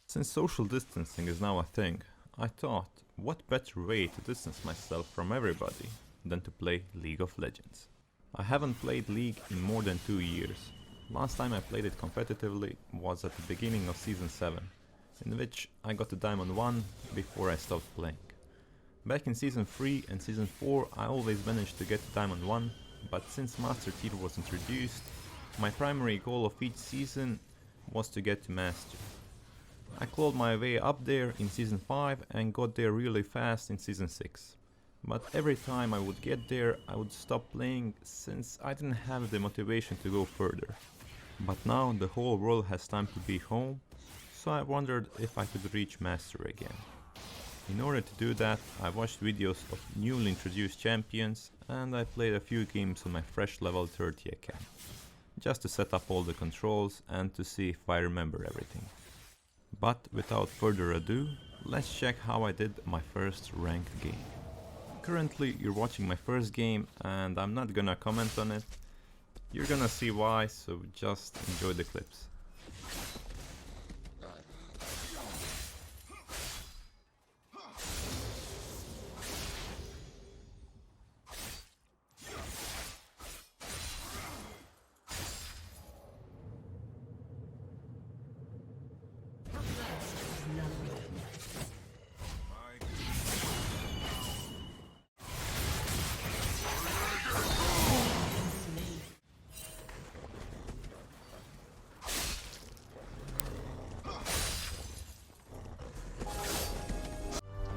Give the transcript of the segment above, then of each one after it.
Since social distancing is now a thing, I thought, what better way to distance myself from everybody than to play League of Legends. I haven't played League in more than 2 years. Last time I played it competitively was at the beginning of Season 7, in which I got to Diamond 1 before I stopped playing. Back in Season 3 and Season 4 I always managed to get to Diamond 1, but since Master Tier was introduced, my primary goal of each season was to get to Master. I clawed my way up there in Season 5 and got there really fast in Season 6. But every time I would get there, I would stop playing since I didn't have the motivation to go further. But now the whole world has time to be home, so I wondered if I could reach Master again. In order to do that, I watched videos of newly introduced champions and I played a few games on my fresh level 30 account, just to set up all the controls and to see if I remember everything. But without further ado, let's check how I did my first ranked game. Currently you're watching my first game and I'm not gonna comment on it. You're gonna see why, so just enjoy the clips.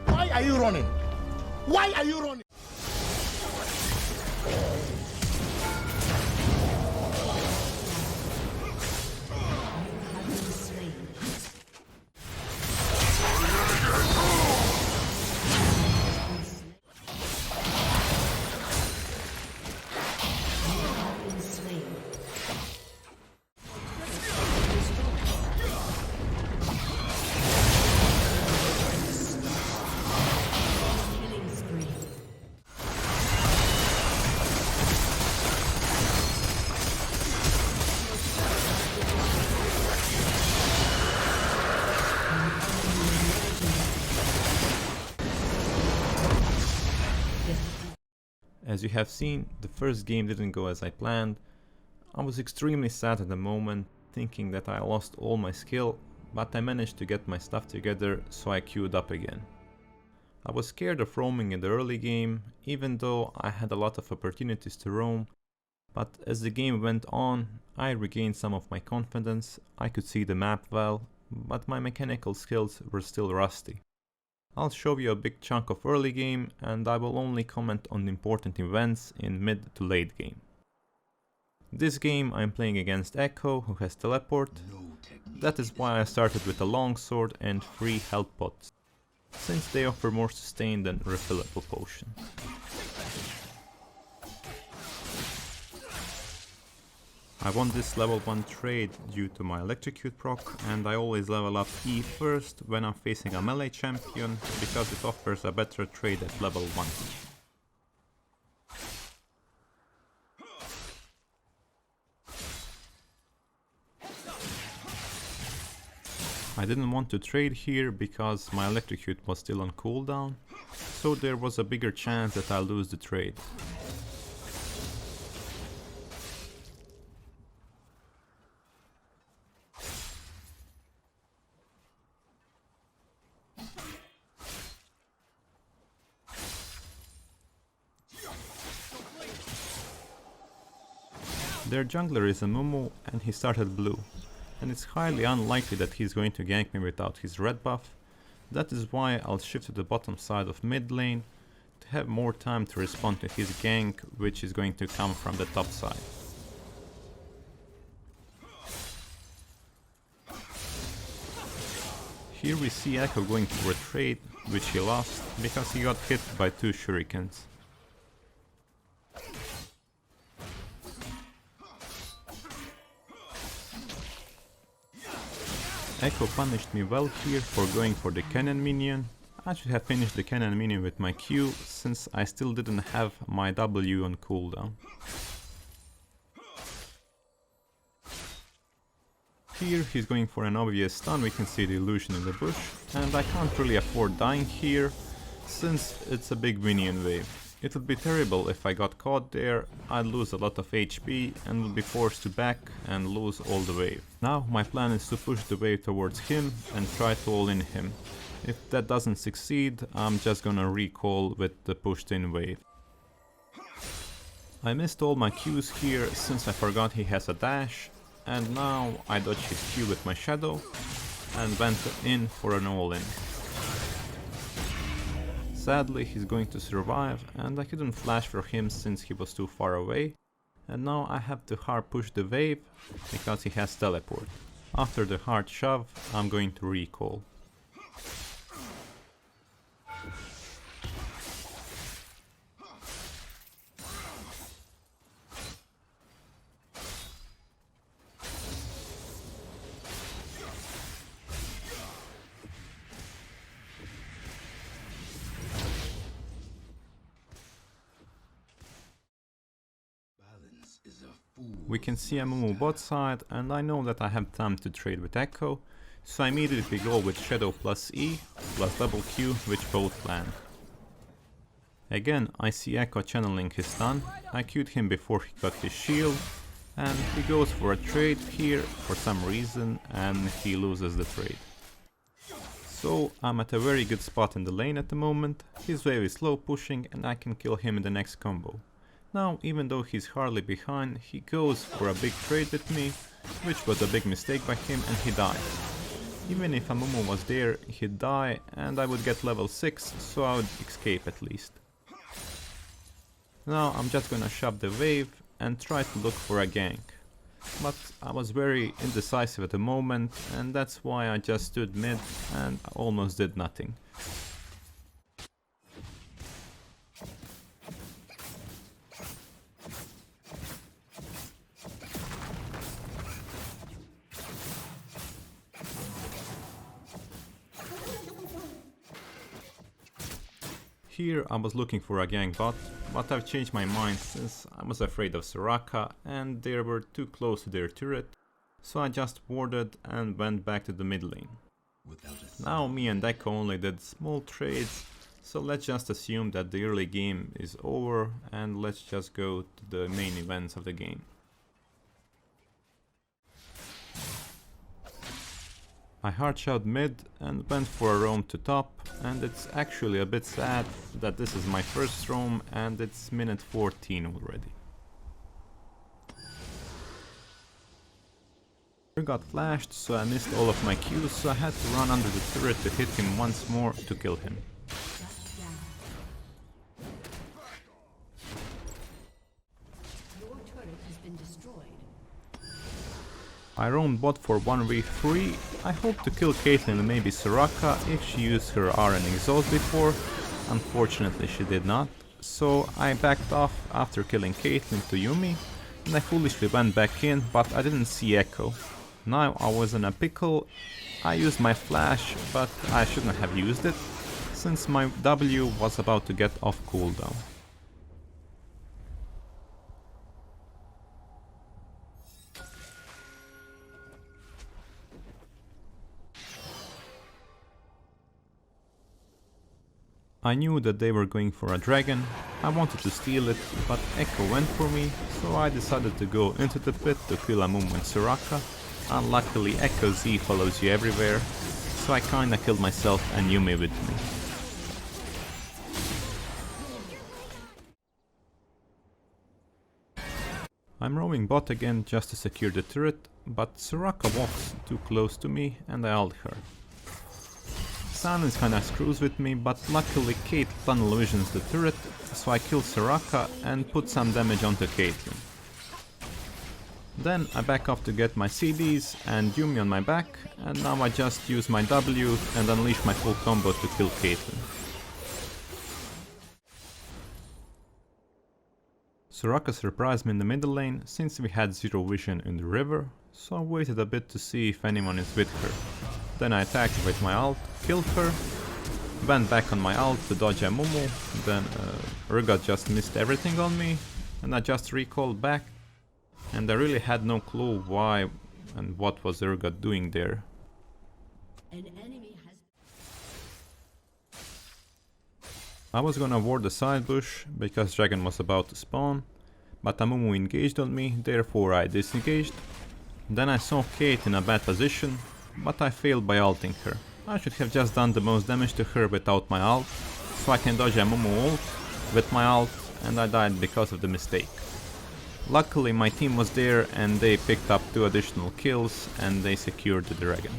Why are you running? Why are you running? As you have seen, the first game didn't go as I planned. I was extremely sad at the moment, thinking that I lost all my skill, but I managed to get my stuff together, so I queued up again. I was scared of roaming in the early game, even though I had a lot of opportunities to roam, but as the game went on, I regained some of my confidence. I could see the map well, but my mechanical skills were still rusty. I'll show you a big chunk of early game and I will only comment on the important events in mid to late game. This game I'm playing against Echo, who has teleport. That is why I started with a longsword and 3 health pots, since they offer more sustain than refillable potion. I won this level 1 trade due to my electrocute proc, and I always level up E first when I'm facing a melee champion, because it offers a better trade at level 1. I didn't want to trade here because my electrocute was still on cooldown, so there was a bigger chance that I'll lose the trade. Their jungler is a Mumu and he started blue, and it's highly unlikely that he's going to gank me without his red buff. That is why I'll shift to the bottom side of mid lane to have more time to respond to his gank, which is going to come from the top side. Here we see Echo going for a trade, which he lost because he got hit by 2 shurikens. Echo punished me well here for going for the cannon minion. I should have finished the cannon minion with my Q, since I still didn't have my W on cooldown. Here he's going for an obvious stun, we can see the illusion in the bush, and I can't really afford dying here, since it's a big minion wave. It would be terrible if I got caught there, I'd lose a lot of HP and would be forced to back and lose all the wave. Now my plan is to push the wave towards him and try to all-in him. If that doesn't succeed, I'm just gonna recall with the pushed in wave. I missed all my Qs here since I forgot he has a dash, and now I dodged his Q with my shadow and went in for an all-in. Sadly, he's going to survive, and I couldn't flash for him since he was too far away, and now I have to hard push the wave because he has teleport. After the hard shove, I'm going to recall. We can see a Mumu bot side, and I know that I have time to trade with Echo, so I immediately go with Shadow plus E plus double Q, which both land. Again, I see Echo channeling his stun, I Q'd him before he got his shield, and he goes for a trade here for some reason, and he loses the trade. So I'm at a very good spot in the lane at the moment, his wave is slow pushing and I can kill him in the next combo. Now, even though he's hardly behind, he goes for a big trade with me, which was a big mistake by him, and he died. Even if a Mumu was there, he'd die and I would get level 6, so I would escape at least. Now I'm just gonna shove the wave and try to look for a gank. But I was very indecisive at the moment, and that's why I just stood mid and almost did nothing. Here I was looking for a gank bot, but I've changed my mind since I was afraid of Soraka and they were too close to their turret, so I just warded and went back to the mid lane. Now me and Echo only did small trades, so let's just assume that the early game is over and let's just go to the main events of the game. I hard shot mid and went for a roam to top, and it's actually a bit sad that this is my first roam and it's minute 14 already. I got flashed, so I missed all of my Qs, so I had to run under the turret to hit him once more to kill him. I roamed bot for 1v3, I hope to kill Caitlyn and maybe Soraka if she used her RN exhaust before, unfortunately she did not, so I backed off after killing Caitlyn to Yuumi, and I foolishly went back in, but I didn't see Echo. Now I was in a pickle, I used my flash, but I shouldn't have used it, since my W was about to get off cooldown. I knew that they were going for a dragon, I wanted to steal it, but Echo went for me, so I decided to go into the pit to kill a Mumu and Soraka. Unluckily Echo Z follows you everywhere, so I kinda killed myself and Yuumi with me. I'm roaming bot again just to secure the turret, but Soraka walks too close to me and I ult her. Silence kinda screws with me, but luckily Cait tunnel visions the turret, so I kill Soraka and put some damage onto Caitlyn. Then I back off to get my CDs and Yuumi on my back, and now I just use my W and unleash my full combo to kill Caitlyn. Soraka surprised me in the middle lane since we had zero vision in the river, so I waited a bit to see if anyone is with her. Then I attacked with my ult, killed her, went back on my ult to dodge a Mumu, then Urgot just missed everything on me, and I just recalled back, and I really had no clue why and what was Urgot doing there. An enemy has I was gonna ward the side bush because dragon was about to spawn, but Amumu engaged on me, therefore I disengaged. Then I saw Kate in a bad position, but I failed by ulting her. I should have just done the most damage to her without my ult, so I can dodge Amumu ult with my ult, and I died because of the mistake. Luckily my team was there and they picked up 2 additional kills and they secured the dragon.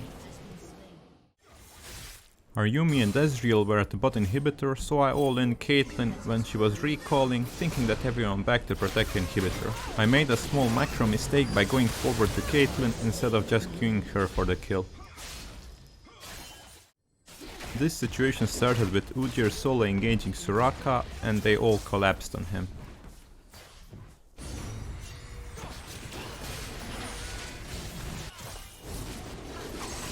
Our Yuumi and Ezreal were at the bot inhibitor, so I all-in Caitlyn when she was recalling, thinking that everyone back to protect the inhibitor. I made a small macro mistake by going forward to Caitlyn instead of just queuing her for the kill. This situation started with Udyr solo engaging Soraka and they all collapsed on him.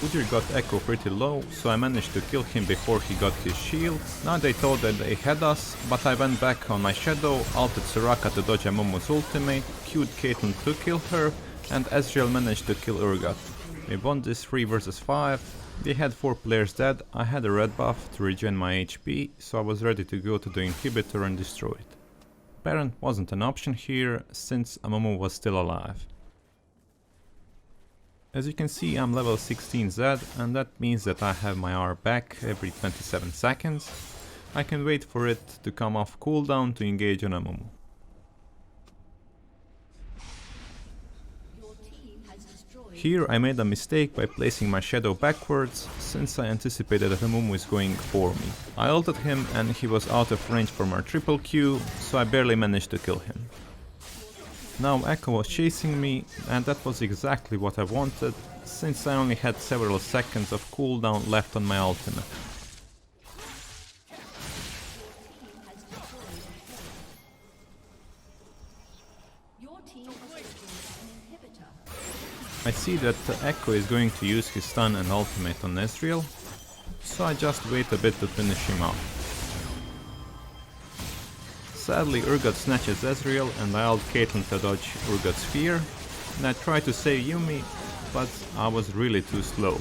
Udyr got Echo pretty low, so I managed to kill him before he got his shield. Now they thought that they had us, but I went back on my shadow, ulted Soraka to dodge Amumu's ultimate, queued Caitlyn to kill her, and Ezreal managed to kill Urgot. We won this 3 vs 5. We had 4 players dead, I had a red buff to regen my HP, so I was ready to go to the inhibitor and destroy it. Parent wasn't an option here, since Amumu was still alive. As you can see, I'm level 16 Zed, and that means that I have my R back every 27 seconds. I can wait for it to come off cooldown to engage on Amumu. Here I made a mistake by placing my shadow backwards, since I anticipated that Amumu is going for me. I ulted him and he was out of range for my triple Q, so I barely managed to kill him. Now Echo was chasing me, and that was exactly what I wanted, since I only had several seconds of cooldown left on my ultimate. I see that Echo is going to use his stun and ultimate on Ezreal, so I just wait a bit to finish him off. Sadly Urgot snatches Ezreal and I ult Caitlyn to dodge Urgot's fear, and I try to save Yuumi, but I was really too slow.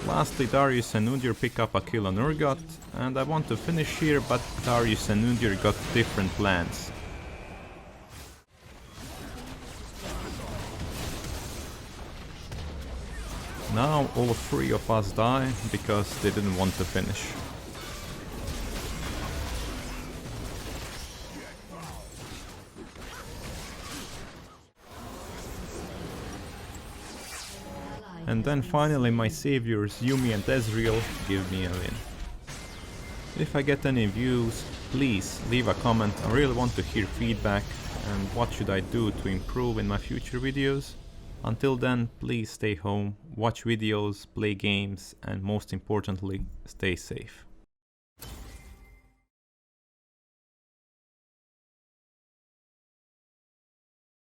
Lastly Darius and Udyr pick up a kill on Urgot, and I want to finish here, but Darius and Udyr got different plans. Now all 3 of us die because they didn't want to finish. And then finally my saviors Yuumi and Ezreal give me a win. If I get any views, please leave a comment. I really want to hear feedback and what should I do to improve in my future videos. Until then, please stay home, watch videos, play games, and most importantly, stay safe.